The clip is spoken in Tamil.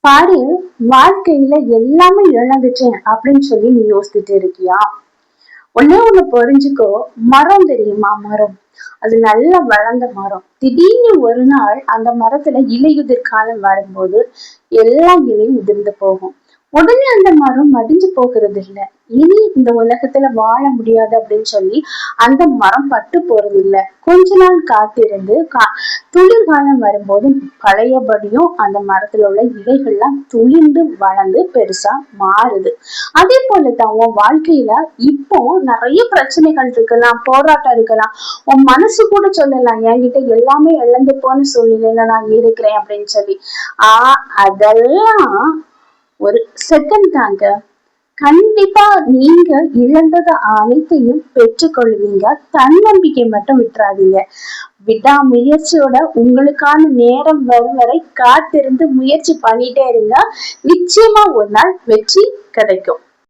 பாரு, வாழ்க்கையில எல்லாமே இழந்துட்டேன் அப்படின்னு சொல்லி நீ யோசிச்சுட்டு இருக்கியா? ஒண்ணே ஒண்ணு புரிஞ்சுக்கோ. மரம் தெரியுமா? மரம் அது நல்லா வளர்ந்த மரம். திடீர்னு ஒரு நாள் அந்த மரத்துல இலையுதிர் காலம் வரும்போது எல்லா இலையும் உதிர்ந்து போகும். உடனே அந்த மரம் மடிஞ்சு போகிறது இல்ல. இனி இந்த உலகத்துல வாழ முடியாது அப்படின்னு சொல்லி அந்த மரம் பட்டு போறது இல்ல. கொஞ்ச நாள் காத்திருந்து துளிர்காலம் வரும்போது பழையபடியும் அந்த மரத்துல உள்ள இலைகள்லாம் துளிர்ந்து வளர்ந்து பெருசா மாறுது. அதே போலதான் உன் வாழ்க்கையில இப்போ நிறைய பிரச்சனைகள் இருக்கலாம், போராட்டம் இருக்கலாம். உன் மனசு கூட சொல்லலாம், என்கிட்ட எல்லாமே இழந்து போன சூழ்நிலையில நான் இருக்கிறேன் அப்படின்னு சொல்லி. அதெல்லாம் ஒரு செகண்ட் தாங்க. கண்டிப்பா நீங்க இழந்தது அனைத்தையும் பெற்றுக்கொள்வீங்க. தன்னம்பிக்கை மட்டும் விட்டுறாதீங்க. விடாமுயற்சியோட உங்களுக்கான நேரம் வரும் வரை காத்திருந்து முயற்சி பண்ணிட்டே இருங்க. நிச்சயமா ஒரு நாள் வெற்றி கிடைக்கும்.